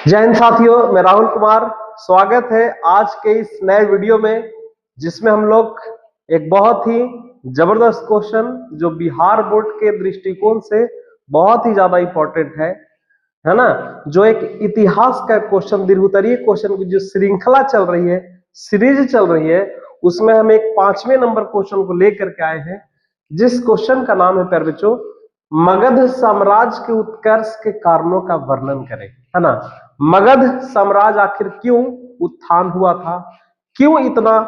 जय हिंद साथियों, मैं राहुल कुमार। स्वागत है आज के इस नए वीडियो में, जिसमें हम लोग एक बहुत ही जबरदस्त क्वेश्चन जो बिहार बोर्ड के दृष्टिकोण से बहुत ही ज्यादा इंपॉर्टेंट है ना, जो एक इतिहास का क्वेश्चन, दीर्घोत्तरीय क्वेश्चन की जो श्रृंखला चल रही है, सीरीज चल रही है, उसमें हम एक 5वें नंबर क्वेश्चन को लेकर के आए हैं, जिस क्वेश्चन का नाम है प्यारे बच्चों, मगध साम्राज्य के उत्कर्ष के कारणों का वर्णन करें, है ना। मगध साम्राज्य आखिर क्यों उत्थान हुआ था, क्यों इतना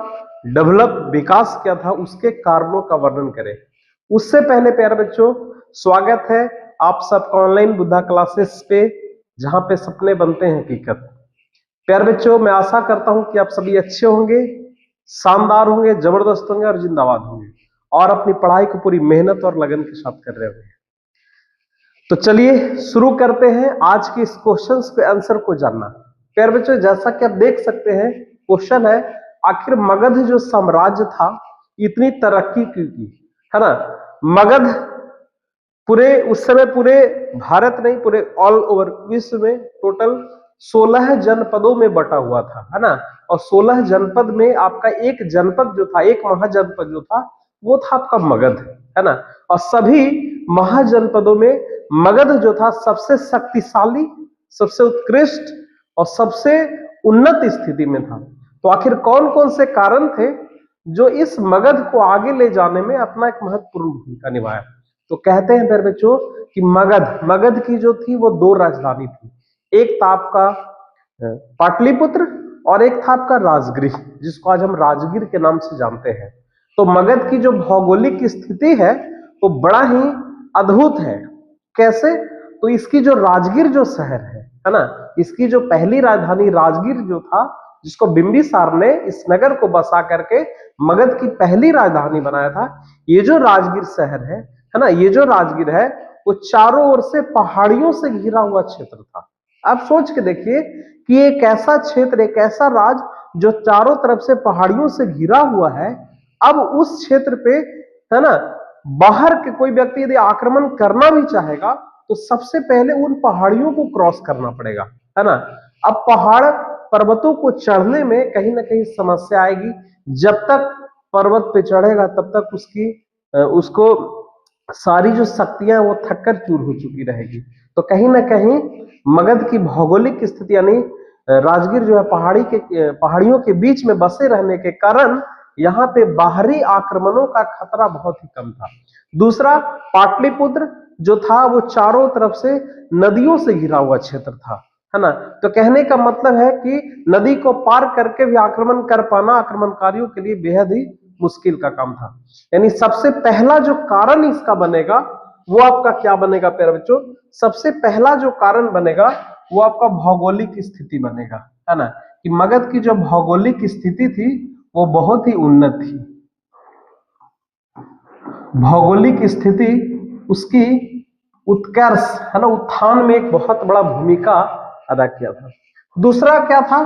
डेवलप विकास किया था, उसके कारणों का वर्णन करें। उससे पहले प्यारे बच्चों, स्वागत है आप सबका ऑनलाइन बुद्धा क्लासेस पे, जहां पे सपने बनते हैं हकीकत। प्यारे बच्चों, मैं आशा करता हूं कि आप सभी अच्छे होंगे, शानदार होंगे, जबरदस्त होंगे और जिंदाबाद होंगे, और अपनी पढ़ाई को पूरी मेहनत और लगन के साथ कर रहे होंगे। तो चलिए शुरू करते हैं आज के इस क्वेश्चन के आंसर को जानना। प्यारे बच्चों, जैसा कि आप देख सकते हैं, क्वेश्चन है आखिर मगध जो साम्राज्य था इतनी तरक्की क्यों की, है ना। मगध पूरे उस समय पूरे भारत नहीं, पूरे ऑल ओवर विश्व में टोटल 16 जनपदों में बटा हुआ था, है ना। और 16 जनपद में आपका एक जनपद जो था, एक महाजनपद जो था, वो था आपका मगध, है ना। और सभी महाजनपदों में मगध जो था सबसे शक्तिशाली, सबसे उत्कृष्ट और सबसे उन्नत स्थिति में था। तो आखिर कौन कौन से कारण थे जो इस मगध को आगे ले जाने में अपना एक महत्वपूर्ण भूमिका निभाया। तो कहते हैं प्यारे बच्चों कि मगध की जो थी वो 2 राजधानी थी, एक था आपका पाटलिपुत्र और एक था आपका राजगृह, जिसको आज हम राजगीर के नाम से जानते हैं। तो मगध की जो भौगोलिक स्थिति है वो बड़ा ही अद्भुत है। कैसे? तो इसकी जो राजगीर जो शहर है ना, इसकी जो पहली राजधानी राजगीर जो था, जिसको बिंबिसार ने इस नगर को बसा करके मगध की पहली राजधानी बनाया था, ये जो राजगीर शहर है ना, ये जो राजगीर है वो चारों ओर से पहाड़ियों से घिरा हुआ क्षेत्र था। आप सोच के देखिए कि एक ऐसा क्षेत्र, एक ऐसा राज जो चारों तरफ से पहाड़ियों से घिरा हुआ है, अब उस क्षेत्र पे, है ना, बाहर के कोई व्यक्ति यदि आक्रमण करना भी चाहेगा तो सबसे पहले उन पहाड़ियों को क्रॉस करना पड़ेगा, है ना। अब पहाड़ पर्वतों को चढ़ने में कहीं ना कहीं समस्या आएगी। जब तक पर्वत पे चढ़ेगा तब तक उसको सारी जो शक्तियां वो थककर चूर हो चुकी रहेगी। तो कहीं ना कहीं मगध की भौगोलिक स्थिति, यानी राजगीर जो है पहाड़ियों के बीच में बसे रहने के कारण यहाँ पे बाहरी आक्रमणों का खतरा बहुत ही कम था। दूसरा, पाटलिपुत्र जो था वो चारों तरफ से नदियों से घिरा हुआ क्षेत्र था, है ना। तो कहने का मतलब है कि नदी को पार करके भी आक्रमण कर पाना आक्रमणकारियों के लिए बेहद ही मुश्किल का काम था। यानी सबसे पहला जो कारण इसका बनेगा वो आपका क्या बनेगा प्यारे बच्चों? सबसे पहला जो कारण बनेगा वो आपका भौगोलिक स्थिति बनेगा, है ना, कि मगध की जो भौगोलिक स्थिति थी वो बहुत ही उन्नत थी। भौगोलिक स्थिति उसकी उत्कर्ष, है ना, उत्थान में एक बहुत बड़ा भूमिका अदा किया था। दूसरा क्या था?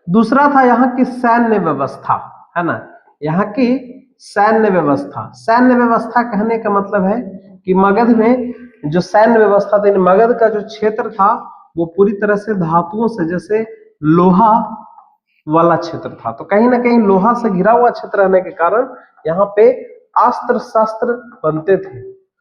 दूसरा था यहाँ की सैन्य व्यवस्था, है ना, यहाँ की सैन्य व्यवस्था। सैन्य व्यवस्था कहने का मतलब है कि मगध में जो सैन्य व्यवस्था थी, मगध का जो क्षेत्र था वो पूरी तरह से धातुओं से, जैसे लोहा वाला क्षेत्र था। तो कहीं ना कहीं लोहा से घिरा हुआ क्षेत्र रहने के कारण यहाँ पे अस्त्र शस्त्र बनते थे।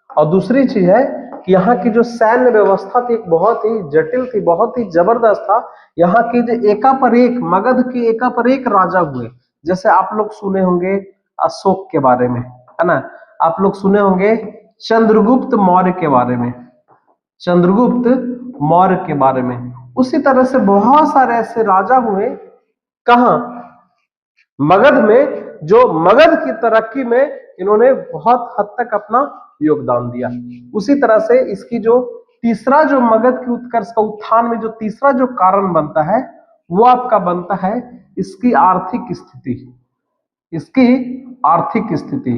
और दूसरी चीज है कि यहाँ की जो सैन्य व्यवस्था थी बहुत ही जटिल थी, बहुत ही जबरदस्त था। यहाँ की जो एका पर एक, मगध की एका पर एक राजा हुए, जैसे आप लोग सुने होंगे अशोक के बारे में, है ना, आप लोग सुने होंगे चंद्रगुप्त मौर्य के बारे में, चंद्रगुप्त मौर्य के बारे में। उसी तरह से बहुत सारे ऐसे राजा हुए, कहां? मगध में, जो मगध की तरक्की में इन्होंने बहुत हद तक अपना योगदान दिया। उसी तरह से इसकी जो तीसरा, जो मगध की उत्कर्ष का उत्थान में जो तीसरा जो कारण बनता है वो आपका बनता है इसकी आर्थिक स्थिति। इसकी आर्थिक स्थिति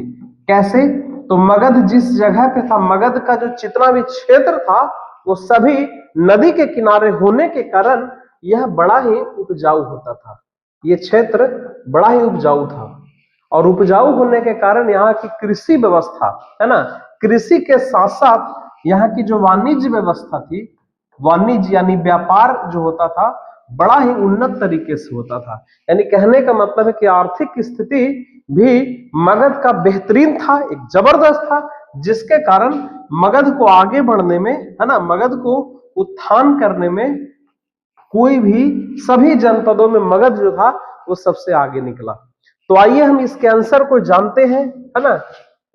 कैसे? तो मगध जिस जगह पे था, मगध का जो जितना भी क्षेत्र था वो सभी नदी के किनारे होने के कारण यह बड़ा ही उपजाऊ होता था। ये क्षेत्र बड़ा ही उपजाऊ था, और उपजाऊ होने के कारण यहाँ की कृषि व्यवस्था, है ना, कृषि के साथ साथ यहाँ की जो वाणिज्य व्यवस्था थी, वाणिज्य यानी व्यापार जो होता था बड़ा ही उन्नत तरीके से होता था। यानी कहने का मतलब है कि आर्थिक स्थिति भी मगध का बेहतरीन था, एक जबरदस्त था, जिसके कारण मगध को आगे बढ़ने में, है ना, मगध को उत्थान करने में कोई भी, सभी जनपदों में मगध जो था वो सबसे आगे निकला। तो आइए हम इसके आंसर को जानते हैं, है ना,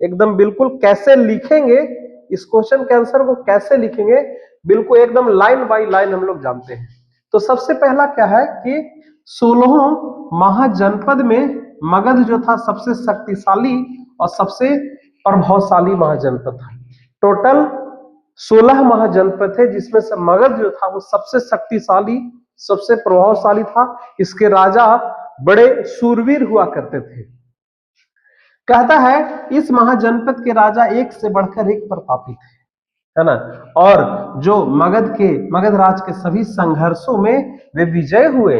एकदम बिल्कुल कैसे लिखेंगे इस क्वेश्चन के आंसर को, कैसे लिखेंगे बिल्कुल एकदम लाइन बाय लाइन हम लोग जानते हैं। तो सबसे पहला क्या है कि 16 महाजनपद में मगध जो था सबसे शक्तिशाली और सबसे प्रभावशाली महाजनपद था। टोटल 16 महाजनपद थे, जिसमें से मगध जो था वो सबसे शक्तिशाली, सबसे प्रभावशाली था। इसके राजा बड़े शूरवीर हुआ करते थे। कहता है इस महाजनपद के राजा एक से बढ़कर एक प्रतापी थे, है ना, और जो मगध राज के सभी संघर्षों में वे विजय हुए।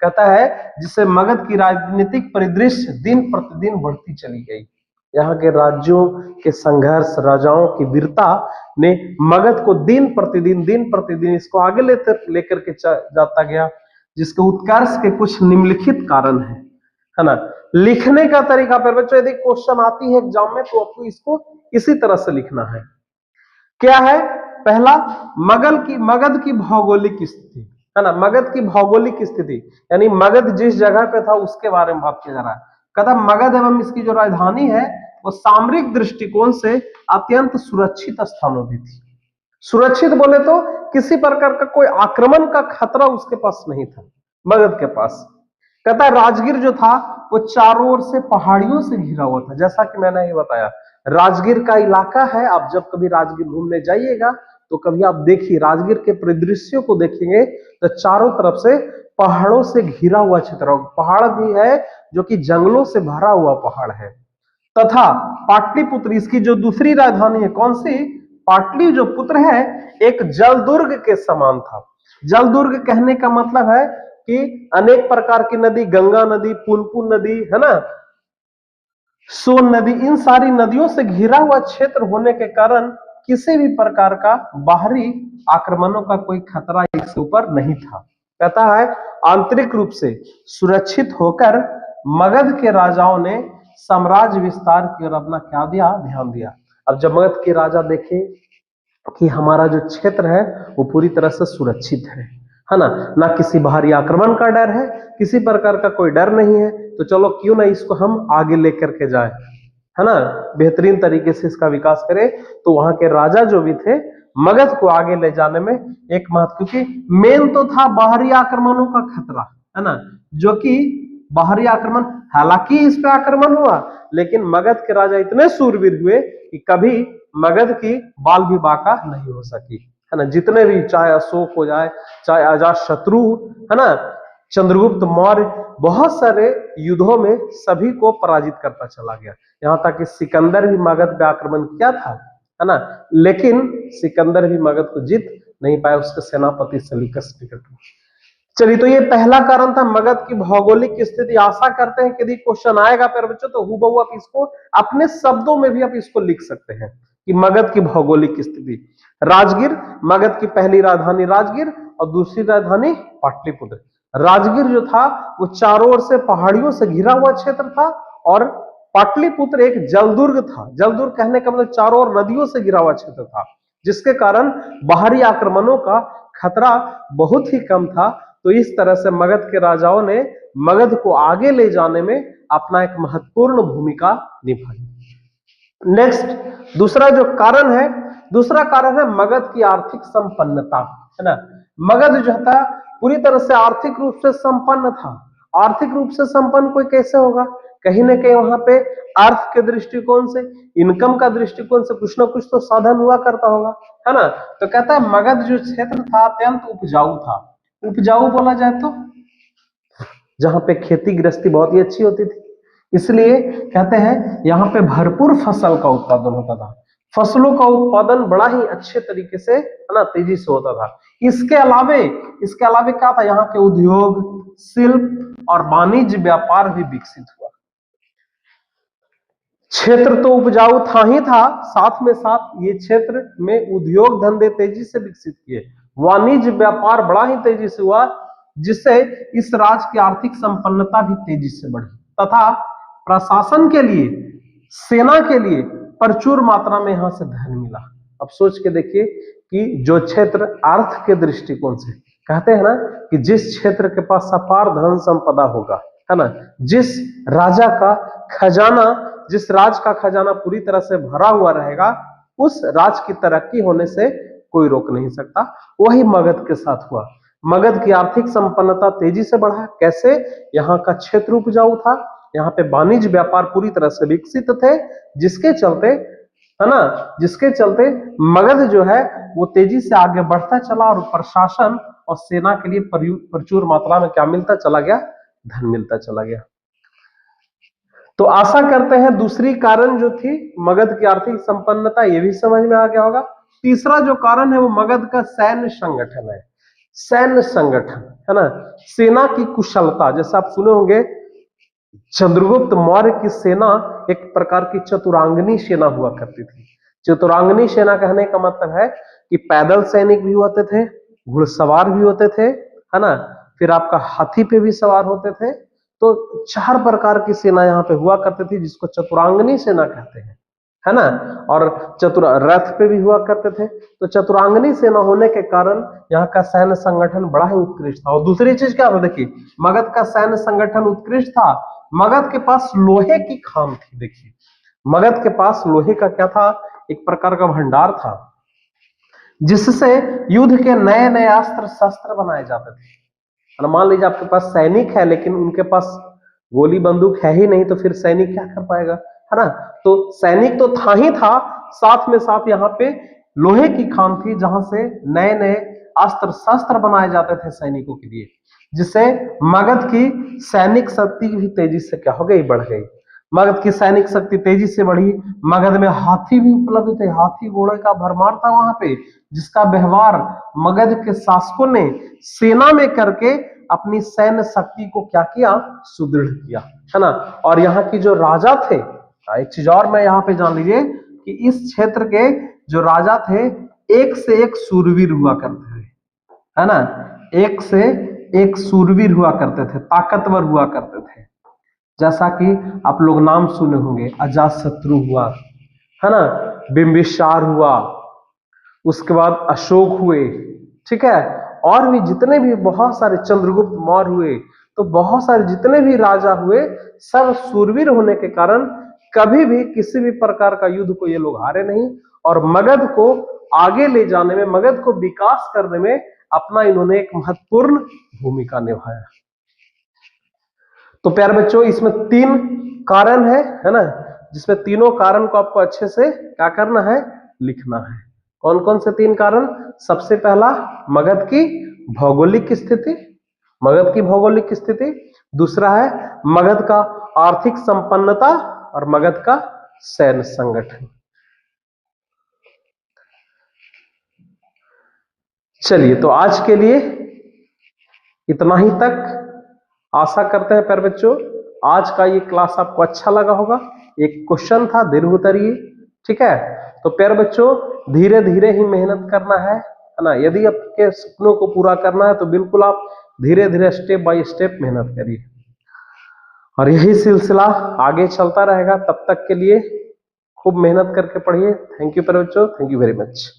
कहता है जिससे मगध की राजनीतिक परिदृश्य दिन प्रतिदिन बढ़ती चली गई। यहाँ के राज्यों के संघर्ष, राजाओं की वीरता ने मगध को दिन प्रतिदिन इसको आगे लेकर के जाता गया, जिसके उत्कर्ष के कुछ निम्नलिखित कारण है ना। लिखने का तरीका पर बच्चों यदि क्वेश्चन आती है एग्जाम में तो आपको इसको इसी तरह से लिखना है। क्या है? पहला, मगध की भौगोलिक स्थिति, है ना, मगध की भौगोलिक स्थिति, यानी मगध जिस जगह पे था उसके बारे में बात किया जा रहा है। कहता मगध एवं इसकी जो राजधानी है वो सामरिक दृष्टिकोण से अत्यंत सुरक्षित स्थानों में थी। सुरक्षित बोले तो किसी प्रकार का कोई आक्रमण का खतरा उसके पास नहीं था मगध के पास। कहता है राजगीर जो था वो चारों ओर से पहाड़ियों से घिरा हुआ था। जैसा कि मैंने ही बताया, राजगीर का इलाका है, आप जब कभी राजगीर घूमने जाइएगा तो कभी आप देखिए राजगीर के परिदृश्यों को देखेंगे तो चारों तरफ से पहाड़ों से घिरा हुआ क्षेत्र, पहाड़ भी है जो कि जंगलों से भरा हुआ पहाड़ है। तथा पाटलिपुत्र, इसकी जो दूसरी राजधानी है, कौन सी? पाटली जो पुत्र है एक जलदुर्ग के समान था। जलदुर्ग कहने का मतलब है कि अनेक प्रकार की नदी, गंगा नदी, पुनपुन नदी, है ना, सोन नदी, इन सारी नदियों से घिरा हुआ क्षेत्र होने के कारण किसी भी प्रकार का बाहरी आक्रमणों का कोई खतरा इसके ऊपर नहीं था। कहता है आंतरिक रूप से सुरक्षित होकर मगध के राजाओं ने साम्राज्य विस्तार की ओर अपना क्या दिया? ध्यान दिया। अब जब मगध के राजा देखे कि हमारा जो क्षेत्र है वो पूरी तरह से सुरक्षित है ना, ना किसी बाहरी आक्रमण का डर है, किसी प्रकार का कोई डर नहीं है, तो चलो क्यों ना इसको हम आगे लेकर के जाए, है ना, बेहतरीन तरीके से इसका विकास करें। तो वहां के राजा जो भी थे मगध को आगे ले जाने में एक महत्व, क्योंकि मेन तो था बाहरी आक्रमणों का खतरा, है ना, जो कि बाहरी आक्रमण, हालांकि इस पे आक्रमण हुआ लेकिन मगध के राजा इतने शूरवीर हुए कि कभी मगध की बाल भी बांका नहीं हो सकी, है ना। जितने भी, चाहे अशोक हो जाए, चाहे अजात शत्रु, है ना, चंद्रगुप्त मौर्य, बहुत सारे युद्धों में सभी को पराजित करता चला गया। यहाँ तक कि सिकंदर भी मगध पे आक्रमण किया था, है ना, लेकिन सिकंदर भी मगध को जीत नहीं पाया, उसके सेनापति सलीकस निकट। चलिए, तो ये पहला कारण था मगध की भौगोलिक स्थिति। आशा करते हैं कि यदि क्वेश्चन आएगा पर बच्चों तो हूबहू आप इसको अपने शब्दों में भी आप इसको लिख सकते हैं कि मगध की भौगोलिक स्थिति। राजगीर, मगध की पहली राजधानी राजगीर और दूसरी राजधानी पाटलिपुत्र। राजगीर जो था वो चारों ओर से पहाड़ियों से घिरा हुआ क्षेत्र था और पाटलिपुत्र एक जलदुर्ग था। जलदुर्ग कहने का मतलब चारों ओर नदियों से घिरा हुआ क्षेत्र था, जिसके कारण बाहरी आक्रमणों का खतरा बहुत ही कम था। तो इस तरह से मगध के राजाओं ने मगध को आगे ले जाने में अपना एक महत्वपूर्ण भूमिका निभाई। नेक्स्ट, दूसरा जो कारण है, दूसरा कारण है मगध की आर्थिक संपन्नता, है ना। मगध जो था पूरी तरह से आर्थिक रूप से संपन्न था। आर्थिक रूप से संपन्न कोई कैसे होगा? कहीं ना कहीं वहां पे अर्थ के दृष्टिकोण से, इनकम का दृष्टिकोण से कुछ ना कुछ तो साधन हुआ करता होगा, है ना। तो कहता है मगध जो क्षेत्र था अत्यंत उपजाऊ था। उपजाऊ बोला जाए तो जहां पे खेती गृहस्थी बहुत ही अच्छी होती थी, इसलिए कहते हैं यहाँ पे भरपूर फसल का उत्पादन होता था। फसलों का उत्पादन बड़ा ही अच्छे तरीके से, है ना, तेजी से होता था। इसके अलावे क्या था? यहाँ के उद्योग, शिल्प और वाणिज्य व्यापार भी विकसित हुआ। क्षेत्र तो उपजाऊ था ही था, साथ में साथ ये क्षेत्र में उद्योग धंधे तेजी से विकसित किए, वाणिज्य व्यापार बड़ा ही तेजी से हुआ, जिससे इस राज्य की आर्थिक संपन्नता भी तेजी से बढ़ी तथा प्रशासन के लिए, सेना के लिए प्रचुर मात्रा में यहां से धन मिला। अब सोच के देखिए कि जो क्षेत्र अर्थ के दृष्टिकोण से, कहते हैं ना कि जिस क्षेत्र के पास अपार धन संपदा होगा, है ना, जिस राजा का खजाना, जिस राज का खजाना पूरी तरह से भरा हुआ रहेगा, उस राज की तरक्की होने से कोई रोक नहीं सकता। वही मगध के साथ हुआ। मगध की आर्थिक संपन्नता तेजी से बढ़ा। कैसे? यहाँ का क्षेत्र उपजाऊ था, यहाँ पे वाणिज्य व्यापार पूरी तरह से विकसित थे, जिसके चलते, है ना, जिसके चलते मगध जो है वो तेजी से आगे बढ़ता चला और प्रशासन और सेना के लिए प्रचुर मात्रा में क्या मिलता चला गया? धन मिलता चला गया। तो आशा करते हैं दूसरी कारण जो थी मगध की आर्थिक संपन्नता, ये भी समझ में आ गया होगा। तीसरा जो कारण है वो मगध का सैन्य संगठन है। सैन्य संगठन, है ना, सेना की कुशलता। जैसे आप सुने होंगे चंद्रगुप्त मौर्य की सेना एक प्रकार की चतुरांगनी सेना हुआ करती थी। चतुरांगनी सेना कहने का मतलब है कि पैदल सैनिक भी होते थे, घुड़सवार भी होते थे, है ना, फिर आपका हाथी पे भी सवार होते थे। तो 4 प्रकार की सेना यहाँ पे हुआ करती थी, जिसको चतुरांगनी सेना कहते हैं, है ना। और रथ पे भी हुआ करते थे। तो चतुरांगनी सेना होने के कारण यहाँ का सैन्य संगठन बड़ा ही उत्कृष्ट था। और दूसरी चीज क्या हो, देखिए मगध का सैन्य संगठन उत्कृष्ट था। मगध के पास लोहे की खान थी। देखिए मगध के पास लोहे का क्या था? एक प्रकार का भंडार था, जिससे युद्ध के नए नए अस्त्र शस्त्र बनाए जाते थे। मान लीजिए आपके पास सैनिक है लेकिन उनके पास गोली बंदूक है ही नहीं, तो फिर सैनिक क्या कर पाएगा, है ना। तो सैनिक तो था ही था, साथ में साथ यहाँ पे लोहे की खान थी, जहां से नए नए अस्त्र शस्त्र बनाए जाते थे सैनिकों के लिए, जिससे मगध की सैनिक शक्ति भी तेजी से क्या हो गई? बढ़ गई। मगध की सैनिक शक्ति तेजी से बढ़ी। मगध में हाथी भी उपलब्ध थे, हाथी घोड़े का भरमार था वहां पे, जिसका व्यवहार मगध के शासकों ने सेना में करके अपनी सैन्य शक्ति को क्या किया? सुदृढ़ किया, है ना। और यहाँ की जो राजा थे, एक चीज और मैं यहाँ पे जान लीजिए कि इस क्षेत्र के जो राजा थे एक से एक सूरवीर हुआ करते थे, है ना, एक से एक सूरवीर हुआ करते थे, ताकतवर हुआ करते थे। जैसा कि आप लोग नाम सुने होंगे, अजातशत्रु हुआ, है ना, बिंबिसार हुआ, उसके बाद अशोक हुए, ठीक है, और भी जितने भी बहुत सारे, चंद्रगुप्त मौर्य हुए। तो बहुत सारे जितने भी राजा हुए सब सूरवीर होने के कारण कभी भी किसी भी प्रकार का युद्ध को ये लोग हारे नहीं, और मगध को आगे ले जाने में, मगध को विकास करने में अपना इन्होंने एक महत्वपूर्ण भूमिका निभाया। तो प्यारे बच्चों इसमें 3 कारण है ना, जिसमें तीनों कारण को आपको अच्छे से क्या करना है? लिखना है। कौन कौन से 3 कारण? सबसे पहला मगध की भौगोलिक स्थिति, मगध की भौगोलिक स्थिति। दूसरा है मगध का आर्थिक संपन्नता और मगध का सैन्य संगठन। चलिए तो आज के लिए इतना ही तक। आशा करते हैं प्यारे बच्चों आज का ये क्लास आपको अच्छा लगा होगा। एक क्वेश्चन था दीर्घ उत्तरीय, ठीक है। तो प्यारे बच्चों धीरे धीरे ही मेहनत करना है ना। यदि आपके सपनों को पूरा करना है तो बिल्कुल आप धीरे धीरे स्टेप बाय स्टेप मेहनत करिए, और यही सिलसिला आगे चलता रहेगा। तब तक के लिए खूब मेहनत करके पढ़िए। थैंक यू प्यारे बच्चों, थैंक यू वेरी मच।